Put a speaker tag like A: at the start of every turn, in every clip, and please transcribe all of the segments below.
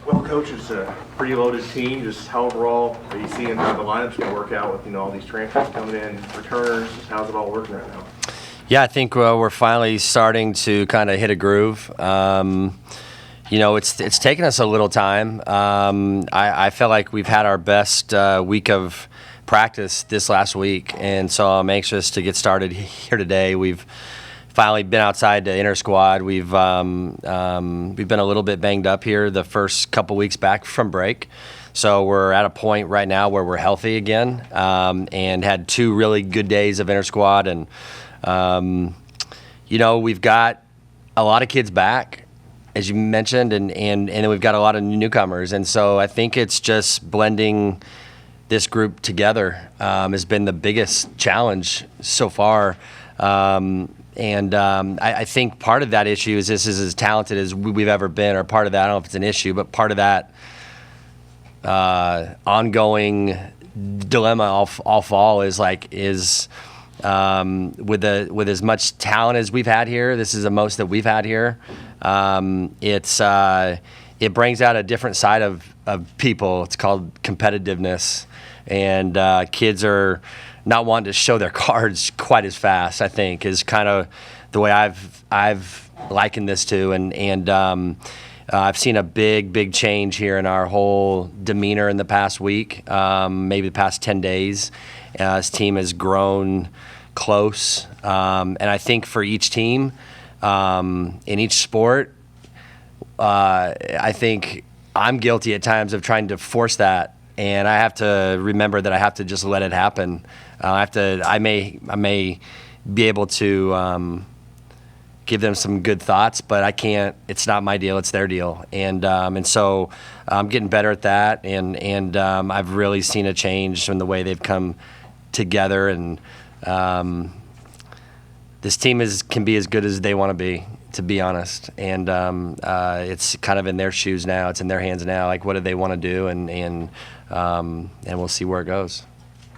A: Well, Coach, it's a pretty loaded team. Just how overall are you seeing how the lineup's going to work out with all these transfers coming in, returners? Just how's it all working right now?
B: Yeah, I think we're finally starting to kind of hit a groove. It's taken us a little time. I feel like we've had our best week of practice this last week, and so I'm anxious to get started here today. We've finally been outside to inter squad. We've been a little bit banged up here the first couple weeks back from break, so we're at a point right now where we're healthy again, and had 2 really good days of inter squad, and we've got a lot of kids back, as you mentioned, and then we've got a lot of newcomers, and so I think it's just blending this group together has been the biggest challenge so far. I think part of that issue is this is as talented as we've ever been, or part of that, I don't know if it's an issue, but part of that ongoing dilemma all fall is with as much talent as we've had here, this is the most that we've had here. It brings out a different side of people. It's called competitiveness, and kids are not wanting to show their cards quite as fast, I think, is kind of the way I've likened this to, and I've seen a big change here in our whole demeanor in the past week, maybe the past 10 days. This team has grown close, and I think for each team in each sport, I think I'm guilty at times of trying to force that, and I have to remember that I have to just let it happen. I may be able to give them some good thoughts, but I can't. It's not my deal; it's their deal, and so I'm getting better at that. And I've really seen a change in the way they've come together, and this team can be as good as they want to be honest. And it's kind of in their shoes now. It's in their hands now. Like, what do they want to do? And we'll see where it goes.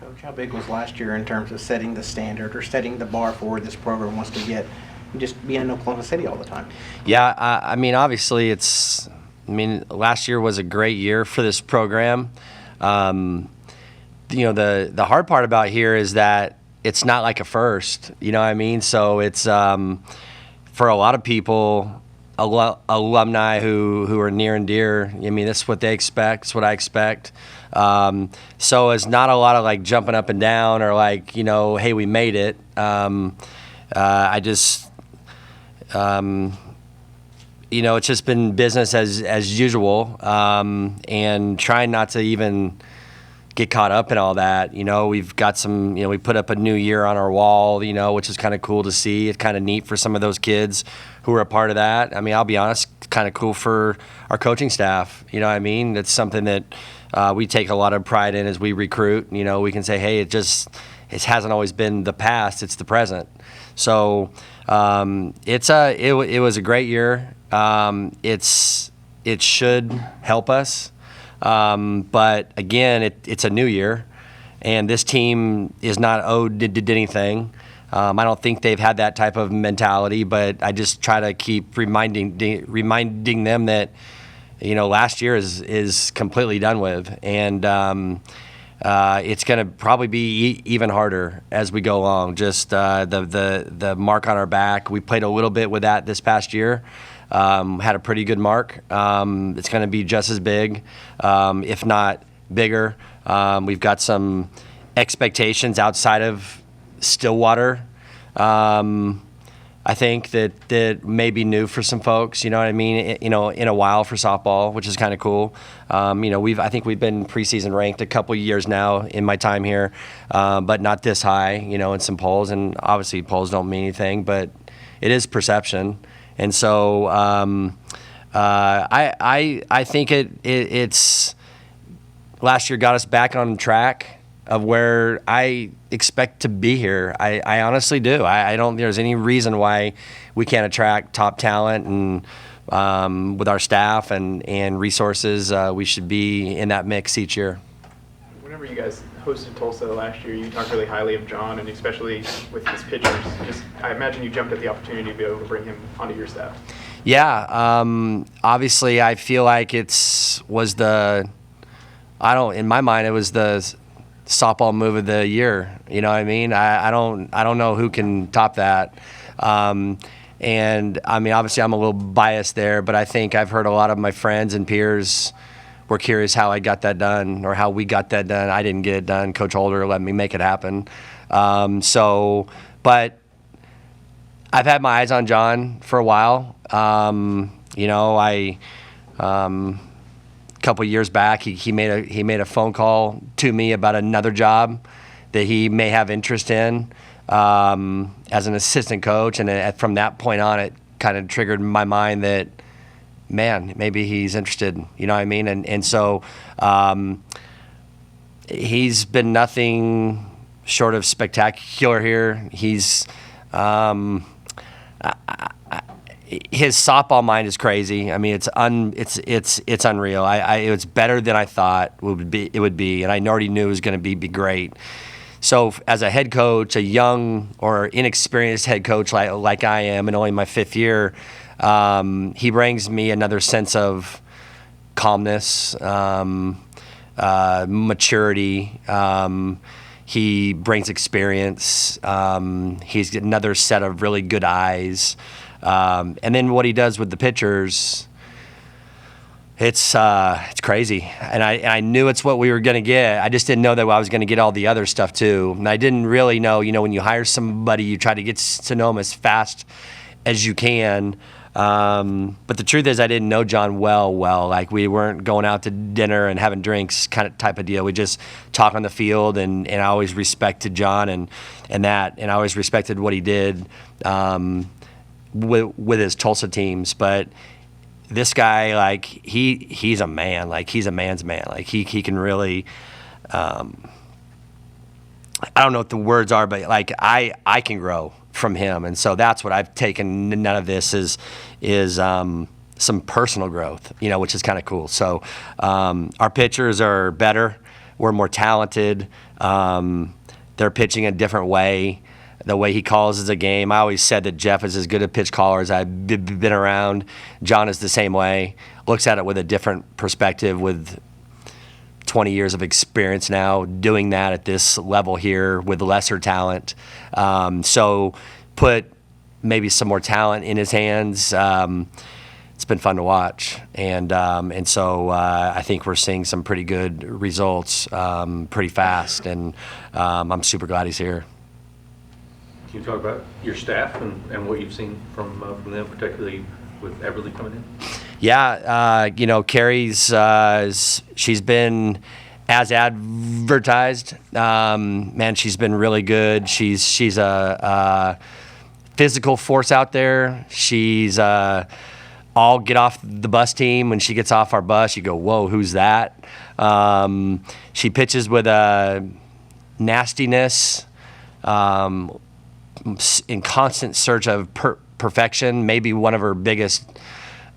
C: Coach, how big was last year in terms of setting the standard or setting the bar for where this program wants to get, just being in Oklahoma City all the time?
B: Yeah, obviously last year was a great year for this program. The hard part about here is that it's not like a first, you know what I mean? So it's, for a lot of people, alumni who are near and dear, that's what they expect, it's what I expect. So it's not a lot of jumping up and down or hey, we made it. I just, it's just been business as usual, and trying not to even get caught up in all that. We've got some, we put up a new year on our wall, which is kind of cool to see. It's kind of neat for some of those kids who are a part of that. I'll be honest, kind of cool for our coaching staff. It's something that we take a lot of pride in as we recruit. We can say, hey, it hasn't always been the past, it's the present. So it was a great year. It should help us. But again, it's a new year, and this team is not did anything. I don't think they've had that type of mentality, but I just try to keep reminding them that last year is completely done with, and it's going to probably be even harder as we go along. Just the mark on our back. We played a little bit with that this past year. Had a pretty good mark. It's going to be just as big, if not bigger. We've got some expectations outside of Stillwater. I think that may be new for some folks. In a while for softball, which is kind of cool. I think we've been preseason ranked a couple years now in my time here, but not this high. In some polls, and obviously polls don't mean anything, but it is perception. And so I think it's last year got us back on track of where I expect to be here. I honestly do. I don't think there's any reason why we can't attract top talent, and with our staff and resources, we should be in that mix each year.
D: Whenever you guys hosted Tulsa last year, you talked really highly of John, and especially with his pitchers. I imagine you jumped at the opportunity to be able to bring him onto your staff.
B: Yeah, obviously I feel like in my mind it was the softball move of the year. You know what I mean? I don't know who can top that. And I mean, obviously I'm a little biased there, but I think I've heard a lot of my friends and peers were curious how I got that done or how we got that done. I didn't get it done. Coach Holder let me make it happen. But I've had my eyes on John for a while. A couple years back, he made a phone call to me about another job that he may have interest in as an assistant coach, and from that point on, it kind of triggered my mind that, man, maybe he's interested. You know what I mean? And so he's been nothing short of spectacular here. He's his softball mind is crazy. I mean, it's unreal. It's better than I thought it would be, and I already knew it was going to be great. So as a head coach, a young or inexperienced head coach like I am, and only my 5th year, he brings me another sense of calmness, maturity. He brings experience. He's got another set of really good eyes. And then what he does with the pitchers, it's crazy. And I knew it's what we were going to get. I just didn't know that I was going to get all the other stuff too. And I didn't really know, when you hire somebody, you try to get to know them as fast as you can. But the truth is I didn't know John well. Like, we weren't going out to dinner and having drinks type of deal. We just talk on the field, and I always respected John and I always respected what he did with his Tulsa teams. But this guy, like, he's a man. Like, he's a man's man. Like, he can really I don't know what the words are, but like I can grow from him, and so that's what I've taken. None of this is some personal growth, which is kind of cool. So our pitchers are better. We're more talented. They're pitching a different way. The way he calls is a game. I always said that Jeff is as good a pitch caller as I've been around. John is the same way. Looks at it with a different perspective, with 20 years of experience now doing that at this level here with lesser talent. So put maybe some more talent in his hands. It's been fun to watch. And so I think we're seeing some pretty good results pretty fast. And I'm super glad he's here.
E: Can you talk about your staff and what you've seen from them, particularly with Everly coming in?
B: Yeah, Carrie's she's been as advertised. Man, she's been really good. She's a physical force out there. She's all get off the bus team. When she gets off our bus, you go, whoa, who's that? She pitches with a nastiness, in constant search of perfection. Maybe one of her biggest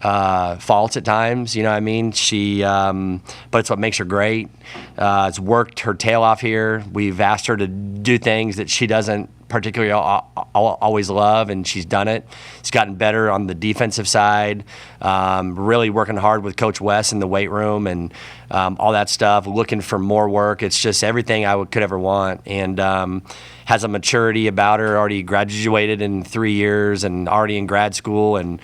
B: faults at times, you know what I mean? But it's what makes her great. It's worked her tail off here. We've asked her to do things that she doesn't particularly always love, and she's done it. She's gotten better on the defensive side, really working hard with Coach Wes in the weight room and all that stuff, looking for more work. It's just everything I could ever want, and has a maturity about her, already graduated in 3 years and already in grad school, and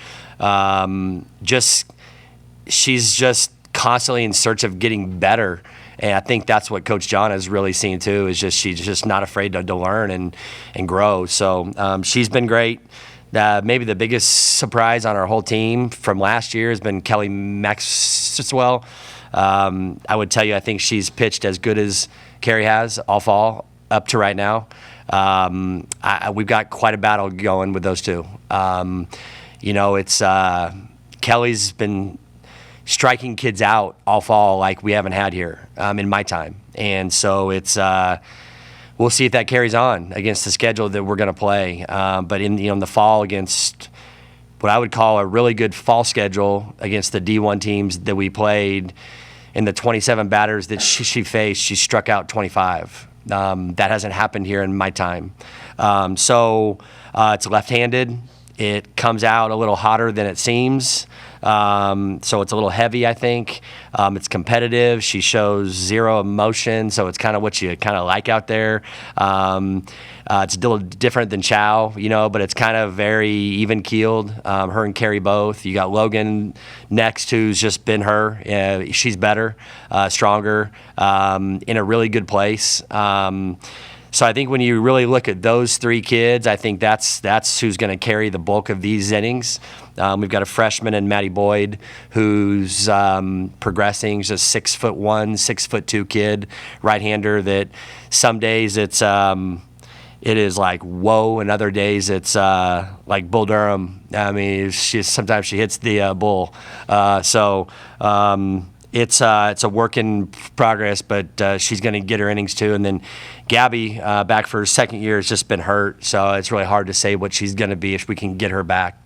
B: she's just constantly in search of getting better. And I think that's what Coach John has really seen too, is she's just not afraid to learn and grow. So she's been great. Maybe the biggest surprise on our whole team from last year has been Kelly Maxwell. I would tell you, I think she's pitched as good as Carrie has all fall up to right now. We've got quite a battle going with those two. It's Kelly's been striking kids out all fall like we haven't had here in my time. And so it's we'll see if that carries on against the schedule that we're going to play. But in the fall, against what I would call a really good fall schedule against the D1 teams that we played, in the 27 batters that she faced, she struck out 25. That hasn't happened here in my time. So it's left-handed. It comes out a little hotter than it seems. So it's a little heavy, I think. It's competitive. She shows zero emotion, so it's kind of what you kind of like out there. It's a little different than Chow, but it's kind of very even-keeled. Her and Carrie both. You got Logan next, who's just been her. She's better, stronger, in a really good place. So I think when you really look at those three kids, I think that's who's going to carry the bulk of these innings. We've got a freshman in Maddie Boyd who's progressing. She's a 6'1", 6'2" kid, right-hander that some days it is like whoa, and other days it's like Bull Durham. I mean, sometimes she hits the bull. It's a work in progress, but she's going to get her innings too. And then Gabby, back for her second year, has just been hurt, so it's really hard to say what she's going to be if we can get her back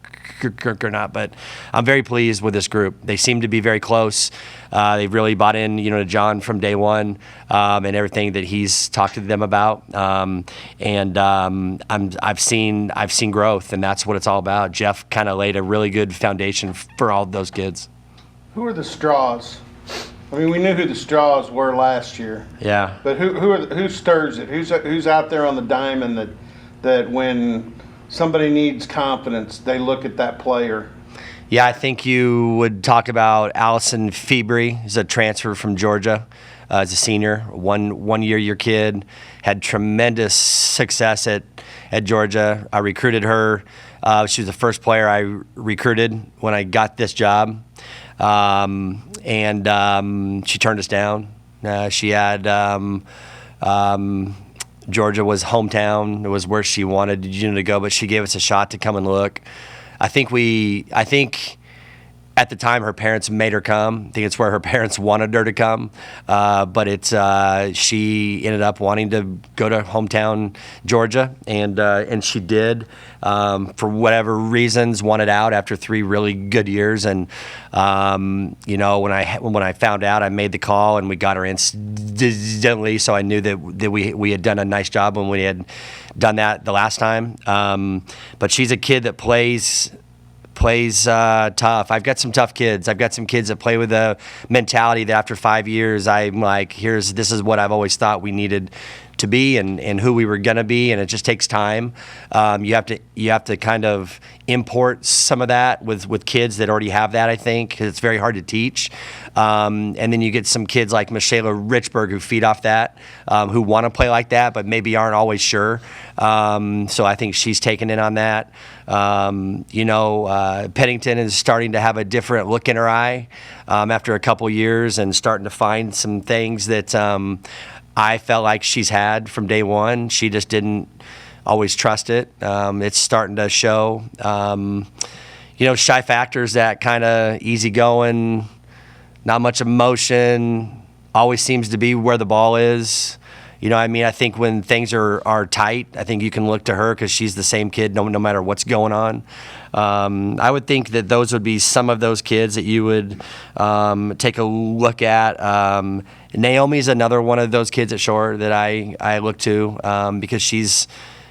B: or not. But I'm very pleased with this group. They seem to be very close. They've really bought in, to John from day one, and everything that he's talked to them about. I've seen growth, and that's what it's all about. Jeff kind of laid a really good foundation for all those kids.
F: Who are the straws? I mean, we knew who the straws were last year.
B: Yeah.
F: But who stirs it? Who's out there on the diamond that when somebody needs confidence, they look at that player?
B: Yeah, I think you would talk about Allison Febri. He's a transfer from Georgia as a senior, one year kid, had tremendous success at Georgia. I recruited her. She was the first player I recruited when I got this job. She turned us down. She had Georgia was hometown. It was where she wanted to go, but she gave us a shot to come and look. I think at the time her parents made her come. I think it's where her parents wanted her to come, but she ended up wanting to go to hometown Georgia, and she did. For whatever reasons, wanted out after 3 really good years. And when I found out, I made the call, and we got her instantly. So I knew that we had done a nice job when we had done that the last time. But she's a kid that plays tough. I've got some tough kids. I've got some kids that play with a mentality that after 5 years, I'm like, this is what I've always thought we needed to be and who we were going to be, and it just takes time. You have to kind of import some of that with kids that already have that, I think, 'cause it's very hard to teach. And then you get some kids like Michaela Richburg who feed off that, who want to play like that, but maybe aren't always sure. So I think she's taken in on that. Pennington is starting to have a different look in her eye after a couple years and starting to find some things that I felt like she's had from day one. She just didn't always trust it. It's starting to show. Shy factors, that kind of easygoing, not much emotion, always seems to be where the ball is. I think when things are tight, I think you can look to her because she's the same kid no matter what's going on. I would think that those would be some of those kids that you would take a look at. Naomi's another one of those kids at short that I look to because she's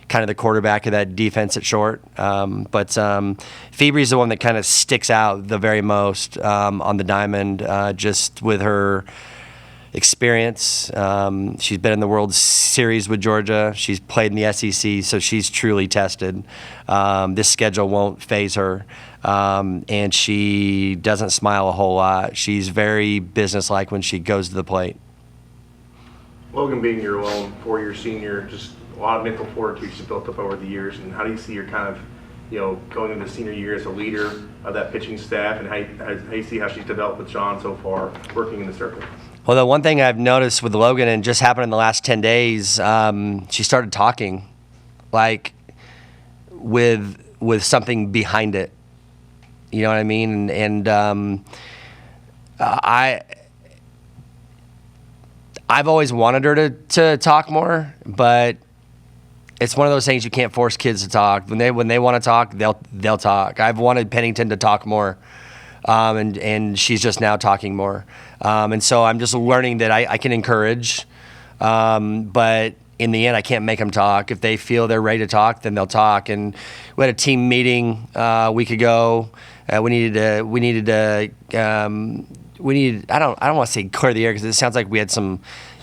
B: kind of the quarterback of that defense at short. But Febri's the one that kind of sticks out the very most on the diamond, just with her experience. She's been in the World Series with Georgia. She's played in the SEC, so she's truly tested. This schedule won't faze her, and she doesn't smile a whole lot. She's very businesslike when she goes to the plate.
A: Logan being your own 4-year senior, just a lot of mental fortitude she's built up over the years. And how do you see her kind of, going into senior year as a leader of that pitching staff, and how you see how she's developed with John so far, working in the circle?
B: Well, the one thing I've noticed with Logan, and just happened in the last 10 days, she started talking, like with something behind it. You know what I mean? And I've always wanted her to talk more, but it's one of those things you can't force kids to talk. When they want to talk, they'll talk. I've wanted Pennington to talk more. And she's just now talking more. And so I'm just learning that I can encourage, but in the end, I can't make them talk. If they feel they're ready to talk, then they'll talk. And we had a team meeting a week ago. I don't want to say clear the air because it sounds like we had some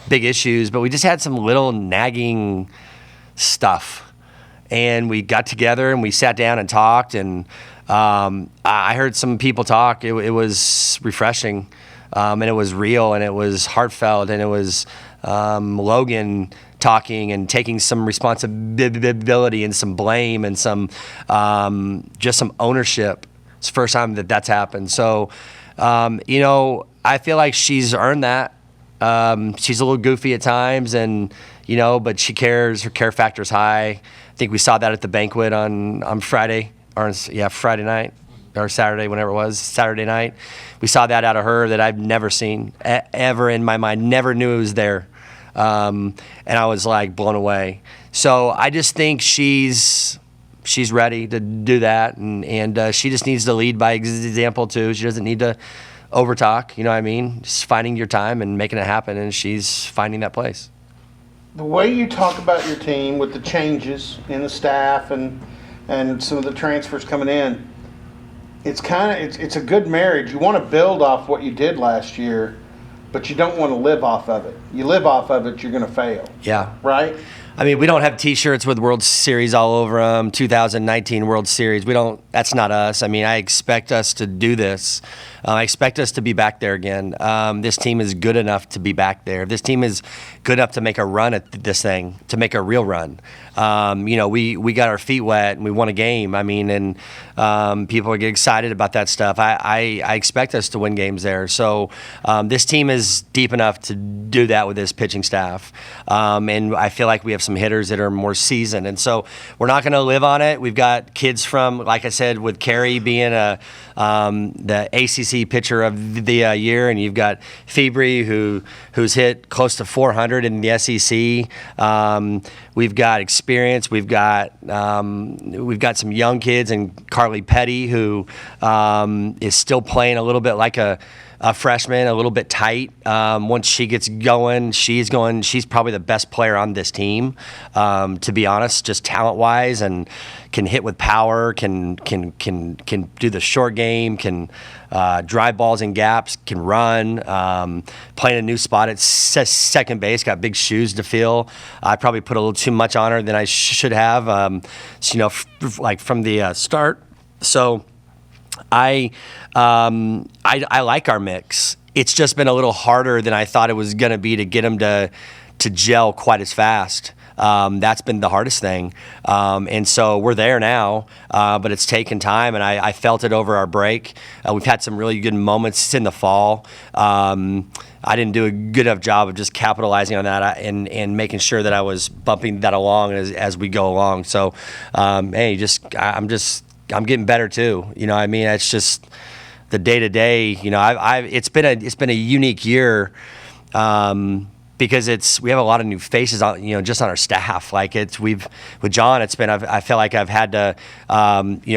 B: big issues, but we just had some little nagging stuff. And we got together and we sat down and talked, and I heard some people talk. It was refreshing, and it was real, and it was heartfelt, and it was Logan talking and taking some responsibility and some blame and some just some ownership. It's the first time that that's happened. So, I feel like she's earned that. She's a little goofy at times, and but she cares. Her care factor is high. I think we saw that at the banquet on Friday, Friday night or Saturday, whenever it was, Saturday night. We saw that out of her that I've never seen ever in my mind. Never knew it was there, and I was like blown away. So I just think she's ready to do that, and she just needs to lead by example too. She doesn't need to overtalk. You know what I mean? Just finding your time and making it happen, and she's finding that place.
F: The way you talk about your team with the changes in the staff and some of the transfers coming in, it's a good marriage. You want to build off what you did last year, but you don't want to live off of it. You live off of it, you're going to fail.
B: Yeah.
F: Right?
B: I mean, we don't have T-shirts with World Series all over them. 2019 World Series. We don't. That's not us. I mean, I expect us to do this. I expect us to be back there again. This team is good enough to be back there. This team is good enough to make a run at this thing, to make a real run. We got our feet wet and we won a game. I mean, and people get excited about that stuff. I expect us to win games there. So this team is deep enough to do that with this pitching staff. And I feel like we have some hitters that are more seasoned. And so we're not going to live on it. We've got kids from, like I said, with Carey being the ACC pitcher of the year, and you've got Febri who's hit close to 400 in the SEC. We've got experience. We've got some young kids, and Carly Petty, who is still playing a little bit like a freshman, a little bit tight. Once she gets going, she's probably the best player on this team, to be honest, just talent-wise, and can hit with power, can do the short game, can drive balls in gaps, can run, playing a new spot at second base, got big shoes to fill. I probably put a little too much on her than I should have, like from the start. So I like our mix. It's just been a little harder than I thought it was going to be to get them to gel quite as fast. That's been the hardest thing. And so we're there now, but it's taken time, and I felt it over our break. We've had some really good moments in the fall. I didn't do a good enough job of just capitalizing on that and making sure that I was bumping that along as we go along. So, I'm getting better too. You know what I mean? It's just the day to day. It's been a unique year. Because we have a lot of new faces on, just on our staff. Like with John, I feel like I've had to,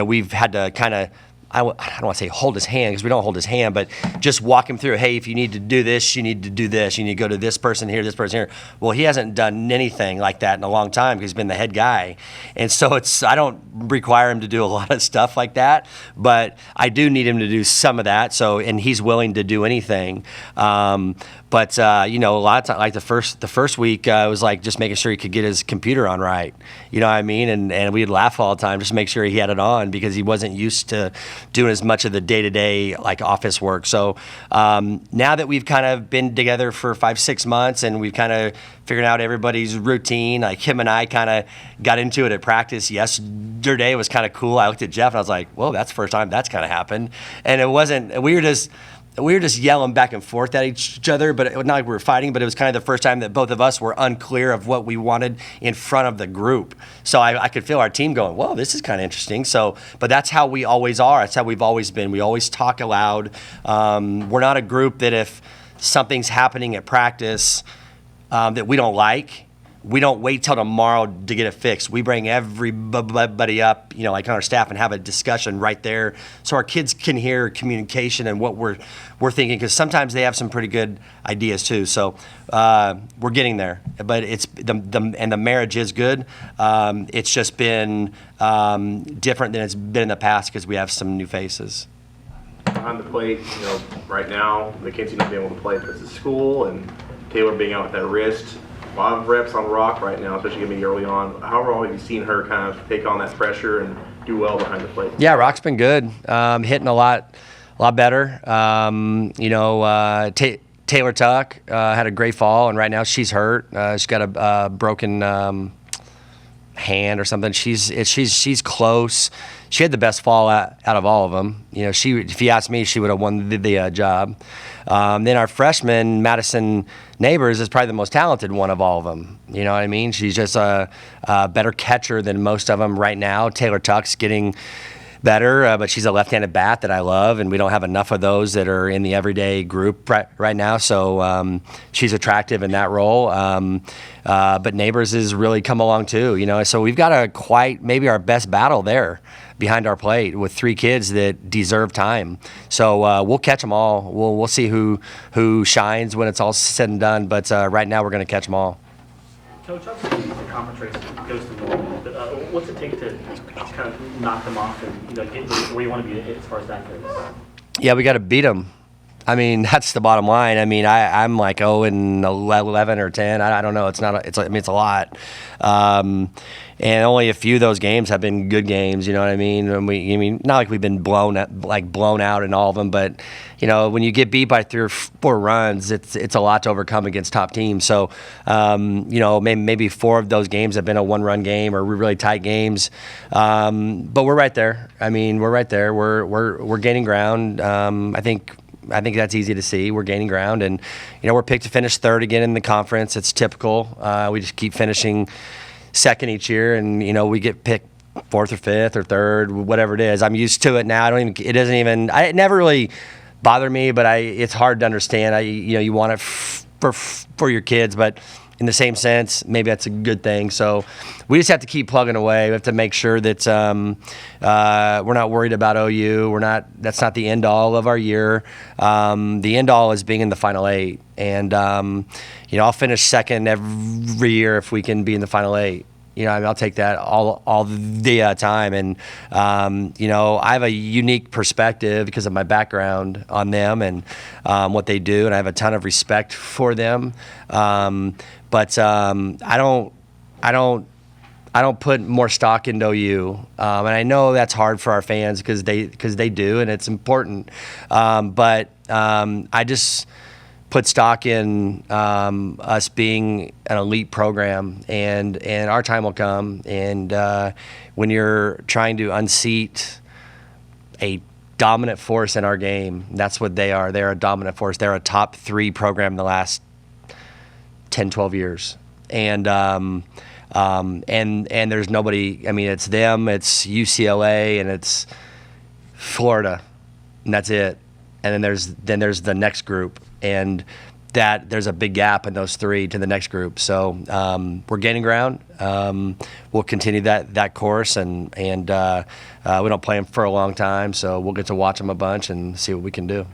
B: we've had to kind of, I don't want to say hold his hand, because we don't hold his hand, but just walk him through, hey, if you need to do this, you need to do this. You need to go to this person here, this person here. Well, he hasn't done anything like that in a long time because he's been the head guy. And so I don't require him to do a lot of stuff like that, but I do need him to do some of that. So, and he's willing to do anything. But a lot of times, like the first week, it was like just making sure he could get his computer on right. You know what I mean? And we'd laugh all the time just to make sure he had it on, because he wasn't used to doing as much of the day-to-day like office work. So now that we've kind of been together for 5-6 months, and we've kind of figured out everybody's routine, like him and I kind of got into it at practice yesterday. It was kind of cool. I looked at Jeff and I was like, whoa, that's the first time that's kind of happened. And it wasn't, we were just yelling back and forth at each other, but not like we were fighting, but it was kind of the first time that both of us were unclear of what we wanted in front of the group. So I could feel our team going, whoa, this is kind of interesting. So, but that's how we always are. That's how we've always been. We always talk aloud. We're not a group that if something's happening at practice that we don't like, we don't wait till tomorrow to get it fixed. We bring everybody up, like on our staff, and have a discussion right there, so our kids can hear communication and what we're thinking. Because sometimes they have some pretty good ideas too. So we're getting there, but it's the marriage is good. It's just been different than it's been in the past because we have some new faces.
A: Behind the plate, right now, Mackenzie not being able to play because of school, and Taylor being out with that wrist. A lot of reps on Rock right now, especially maybe early on. How long have you seen her kind of take on that pressure and do well behind the plate?
B: Yeah, Rock's been good, hitting a lot better. Taylor Tuck had a great fall, and right now she's hurt. She's got a broken hand or something. She's close. She had the best fall out of all of them. If you asked me, she would have won the job. Then our freshman, Madison Neighbors, is probably the most talented one of all of them. You know what I mean? She's just a better catcher than most of them right now. Taylor Tuck's getting better, but she's a left-handed bat that I love, and we don't have enough of those that are in the everyday group right now. So she's attractive in that role. But Neighbors has really come along too. So we've got maybe our best battle there behind our plate with 3 kids that deserve time. So we'll catch them all. We'll see who shines when it's all said and done. But right now we're going to catch them all.
G: Coach, obviously the conference race goes to normal, but what's it take to kind of knock them off and get where you want to be as far as that goes?
B: Yeah, we got to beat them. I mean, that's the bottom line. I mean, I'm like 11 or 10. I don't know. It's not. It's a lot. And only a few of those games have been good games. You know what I mean? And not like we've been blown out in all of them, but when you get beat by 3 or 4 runs, it's a lot to overcome against top teams. So maybe 4 of those games have been a 1-run game or really tight games. But we're right there. I mean, we're right there. We're gaining ground. I think that's easy to see. We're gaining ground, and we're picked to finish 3rd again in the conference. It's typical. We just keep finishing 2nd each year, and we get picked 4th or 5th or 3rd, whatever it is. I'm used to it now. It never really bothered me, but it's hard to understand. You want it for your kids, but in the same sense, maybe that's a good thing. So we just have to keep plugging away. We have to make sure that we're not worried about OU. That's not the end all of our year. The end all is being in the Final 8, and I'll finish 2nd every year if we can be in the Final 8. I'll take that all the time. And, I have a unique perspective because of my background on them and what they do, and I have a ton of respect for them. But I don't put more stock into OU, and I know that's hard for our fans because they do, and it's important. But I just put stock in us being an elite program, and our time will come. And when you're trying to unseat a dominant force in our game, that's what they are. They're a dominant force. They're a top 3 program in the last 10, 12 years. And there's nobody. I mean, it's them, it's UCLA, and it's Florida, and that's it. And then there's the next group, and that there's a big gap in those 3 to the next group. So we're gaining ground. We'll continue that course, and we don't play them for a long time, so we'll get to watch them a bunch and see what we can do.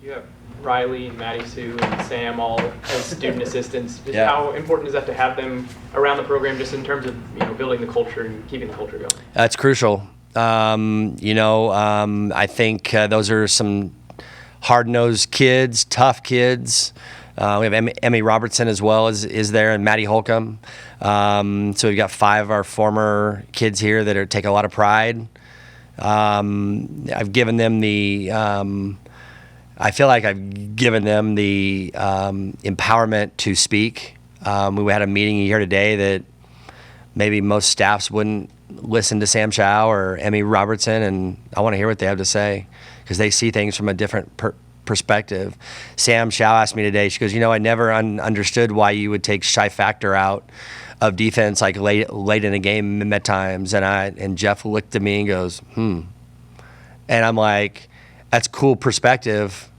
D: You have Riley, Maddie Sue, and Sam all as student assistants. Just
B: Yeah.
D: how important is that to have them around the program, just in terms of building the culture and keeping the culture going?
B: That's crucial. I think those are some hard-nosed kids, tough kids. We have Emmy Robertson as well is there, and Maddie Holcomb. So we've got 5 of our former kids here that take a lot of pride. I've given them I feel like I've given them the empowerment to speak. We had a meeting here today that maybe most staffs wouldn't listen to Sam Chow or Emmy Robertson, and I want to hear what they have to say because they see things from a different perspective. Sam Chow asked me today, she goes, I never understood why you would take Shy Factor out of defense like late in a game at times. And Jeff looked at me and goes, And I'm like, that's cool perspective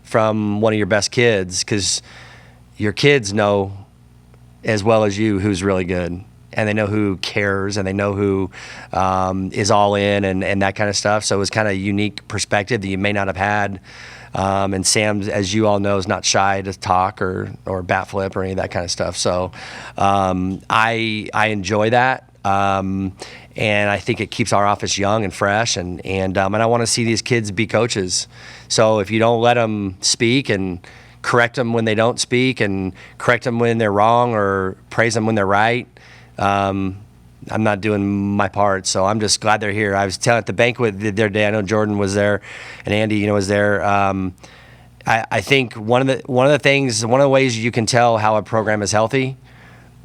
B: from one of your best kids, because your kids know as well as you who's really good. And they know who cares, and they know who is all in, and that kind of stuff. So it was kind of a unique perspective that you may not have had. And Sam, as you all know, is not shy to talk or bat flip or any of that kind of stuff. So I enjoy that. And I think it keeps our office young and fresh, and I want to see these kids be coaches. So if you don't let them speak and correct them when they don't speak, and correct them when they're wrong, or praise them when they're right, I'm not doing my part. So I'm just glad they're here. I was telling at the banquet the other day, I know Jordan was there and Andy, was there. I think one of the ways you can tell how a program is healthy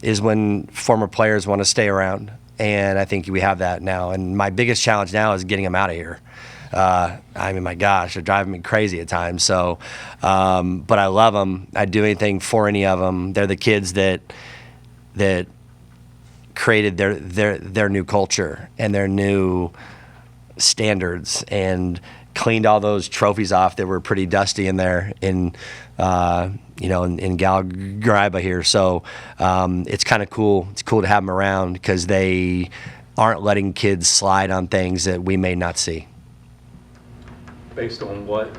B: is when former players want to stay around. And I think we have that now. And my biggest challenge now is getting them out of here. My gosh, they're driving me crazy at times. So, but I love them. I'd do anything for any of them. They're the kids that created their new culture and their new standards, and cleaned all those trophies off that were pretty dusty in there in Galgariba here. So it's kind of cool. It's cool to have them around because they aren't letting kids slide on things that we may not see.
E: Based on what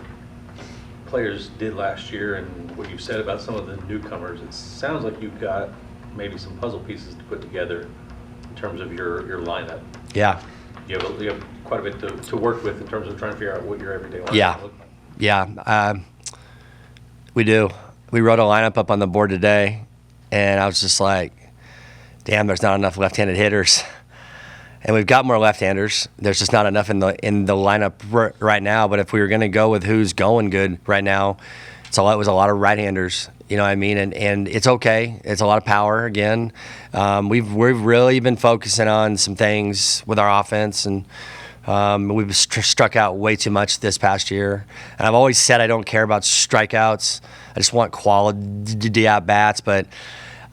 E: players did last year and what you've said about some of the newcomers, it sounds like you've got maybe some puzzle pieces to put together in terms of your lineup.
B: Yeah.
E: You have quite a bit to work with in terms of trying to figure out what your everyday lineup
B: Yeah.
E: looks like.
B: Yeah. We do. We wrote a lineup up on the board today, and I was just like, damn, there's not enough left-handed hitters. And we've got more left-handers. There's just not enough in the lineup right now. But if we were going to go with who's going good right now, it was a lot of right-handers. You know what I mean? And it's okay. It's a lot of power again. We've really been focusing on some things with our offense, and we've struck out way too much this past year. And I've always said I don't care about strikeouts. I just want quality at bats. But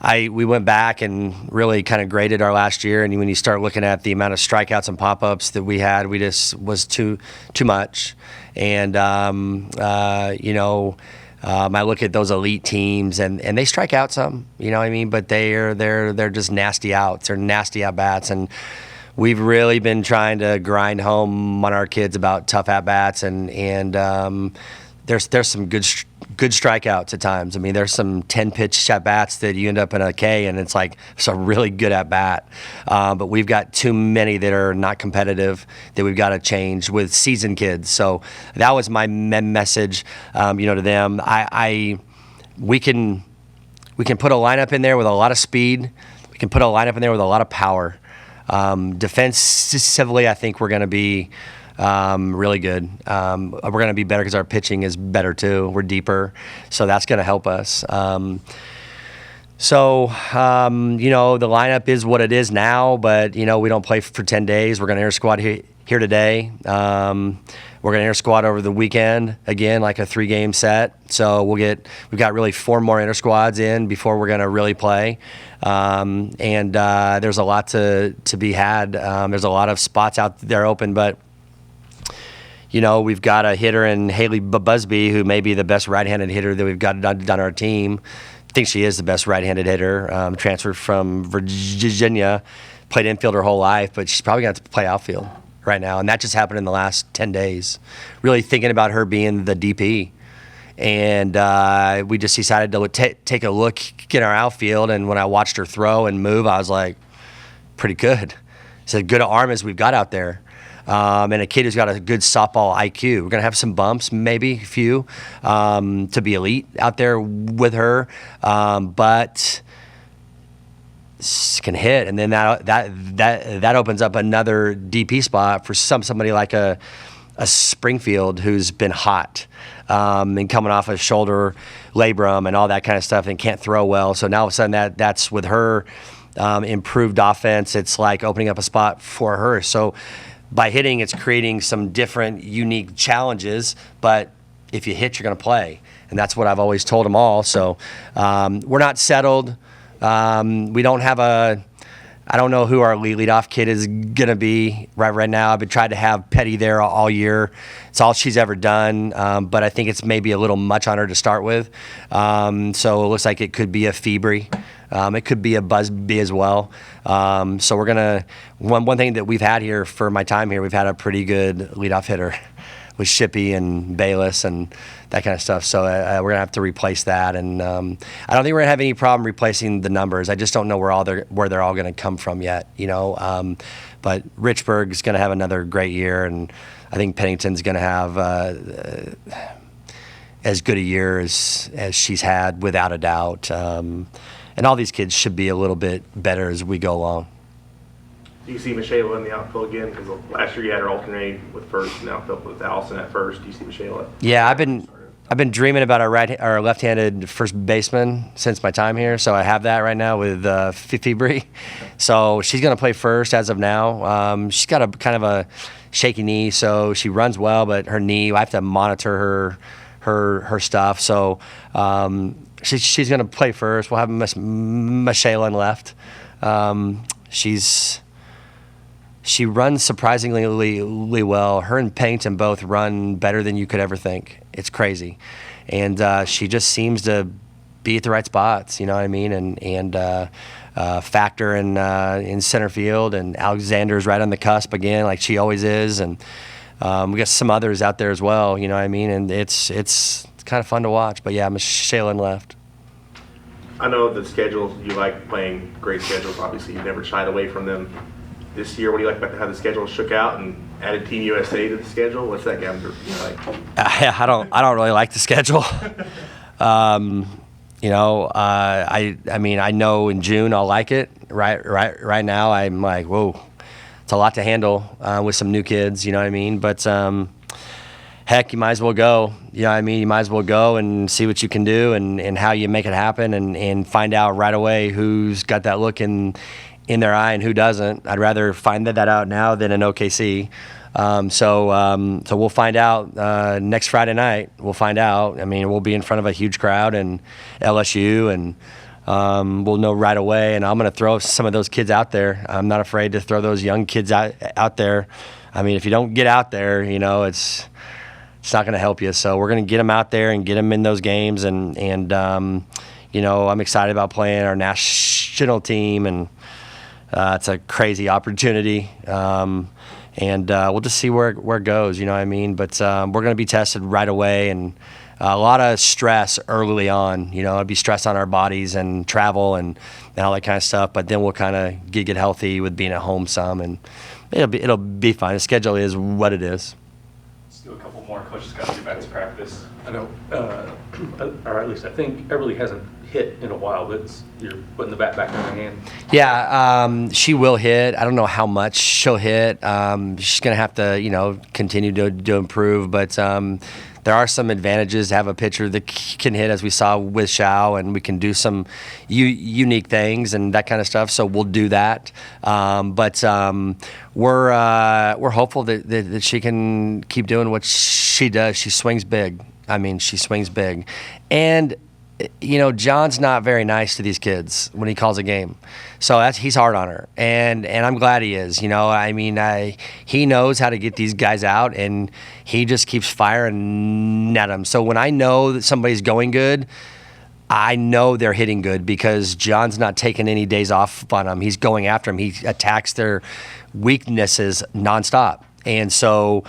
B: we went back and really kind of graded our last year, and when you start looking at the amount of strikeouts and pop-ups that we had, we just was too much. And I look at those elite teams, and they strike out some, you know what I mean? But they're just nasty outs. They're nasty at bats, and we've really been trying to grind home on our kids about tough at bats, and there's some good strikeouts at times. I mean, there's some 10-pitch at bats that you end up in a K, and it's like it's a really good at bat. But we've got too many that are not competitive that we've got to change with seasoned kids. So that was my message, to them. We can put a lineup in there with a lot of speed. We can put a lineup in there with a lot of power. Defensively, I think we're going to be really good. We're going to be better because our pitching is better too. We're deeper, so that's going to help us. The lineup is what it is now, but we don't play for 10 days. We're going to inter squad here today. We're going to inter squad over the weekend again, like a 3-game set. So we've got really 4 more inter squads in before we're going to really play. There's a lot to be had. There's a lot of spots out there open, but we've got a hitter in Haley Busby, who may be the best right-handed hitter that we've got on our team. I think she is the best right-handed hitter. Transferred from Virginia, played infield her whole life, but she's probably going to have to play outfield right now. And that just happened in the last 10 days. Really thinking about her being the DP. And we just decided to take a look at our outfield. And when I watched her throw and move, I was like, pretty good. It's as good an arm as we've got out there. And a kid who's got a good softball IQ. We're going to have some bumps, maybe a few, to be elite out there with her. But can hit, and then that opens up another DP spot for somebody like a Springfield who's been hot and coming off a shoulder labrum and all that kind of stuff and can't throw well. So now all of a sudden that's with her improved offense. It's like opening up a spot for her. So by hitting, it's creating some different, unique challenges. But if you hit, you're going to play, and that's what I've always told them all. So we're not settled. We don't have I don't know who our leadoff kid is going to be right now. I've been trying to have Petty there all year. It's all she's ever done, but I think it's maybe a little much on her to start with. So it looks like it could be a Febri. It could be a Busby as well. So we're gonna one thing that we've had here for my time here, we've had a pretty good leadoff hitter with Shippey and Bayless and that kind of stuff. So we're gonna have to replace that, and I don't think we're gonna have any problem replacing the numbers. I just don't know where they're all gonna come from yet, you know. But Richburg's gonna have another great year, and I think Pennington's gonna have as good a year as she's had, without a doubt. And all these kids should be a little bit better as we go along.
A: Do you see Michaela in the outfield again? Because last year you had her alternate with first and outfield with Allison at first. Do you see Michaela?
B: Yeah, I've been dreaming about our left-handed first baseman since my time here. So I have that right now with Fibri. So she's going to play first as of now. She's got a kind of a shaky knee, so she runs well, but her knee, I have to monitor her stuff. So she's going to play first. We'll have Michaela in left. She runs surprisingly well. Her and Pennington both run better than you could ever think. It's crazy. And she just seems to be at the right spots, you know what I mean? And factor in center field. And Alexander's right on the cusp again, like she always is. And we got some others out there as well, you know what I mean? And it's kind of fun to watch. But yeah, Michaela in left.
A: I know the schedules, you like playing great schedules. Obviously, you've never shied away from them. This year, what do you like about how the schedule shook out and added Team USA to the schedule? What's that game like?
B: I don't really like the schedule. You know, I mean, I know in June I'll like it. Right now, I'm like, whoa, it's a lot to handle with some new kids. You know what I mean? But heck, you might as well go. You know what I mean? You might as well go and see what you can do and how you make it happen and find out right away who's got that look in their eye and who doesn't. I'd rather find that out now than in OKC. So we'll find out next Friday night. We'll find out. I mean, we'll be in front of a huge crowd and LSU, and we'll know right away. And I'm going to throw some of those kids out there. I'm not afraid to throw those young kids out there. I mean, if you don't get out there, you know, it's not going to help you. So we're going to get them out there and get them in those games. And you know, I'm excited about playing our national team, and it's a crazy opportunity. And we'll just see where it goes, you know what I mean? But we're going to be tested right away, and a lot of stress early on. You know, it'll be stress on our bodies and travel and all that kind of stuff. But then we'll kind of get healthy with being at home some, and it'll be fine. The schedule is what it is.
E: Let's do a couple more. Coach has got to get back to practice. I know, or at least I think Everly hasn't hit in a while, but you're putting the bat back in her hand.
B: Yeah, she will hit. I don't know how much she'll hit. She's going to have to, you know, continue to improve. But there are some advantages to have a pitcher that can hit, as we saw with Shao, and we can do some unique things and that kind of stuff. So we'll do that. But we're hopeful that she can keep doing what she does. She swings big. I mean, she swings big. And you know, John's not very nice to these kids when he calls a game. So he's hard on her. And I'm glad he is. You know, I mean, he knows how to get these guys out, and he just keeps firing at them. So when I know that somebody's going good, I know they're hitting good, because John's not taking any days off on them. He's going after them. He attacks their weaknesses nonstop. And so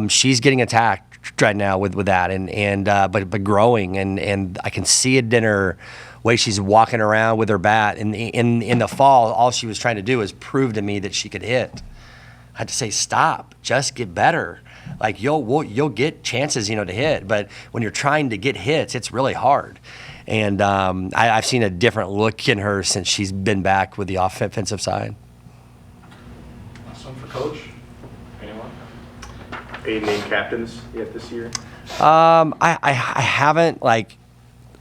B: she's getting attacked right now with that, but growing, and I can see it in her way she's walking around with her bat. In the fall, all she was trying to do is prove to me that she could hit. I had to say, stop, just get better. Like you'll get chances, you know, to hit, but when you're trying to get hits, it's really hard. And I've seen a different look in her since she's been back with the offensive side.
E: Last one for Coach. Anyone?
A: Any named captains yet this year?
B: I haven't like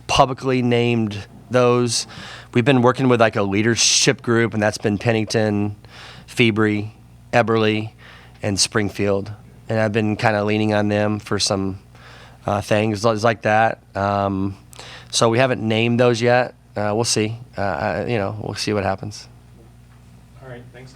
B: publicly named those. We've been working with like a leadership group, and that's been Pennington, Fibri, Eberly, and Springfield. And I've been kind of leaning on them for some things like that. So we haven't named those yet. We'll see. You know, we'll see what happens.
D: All right, thanks.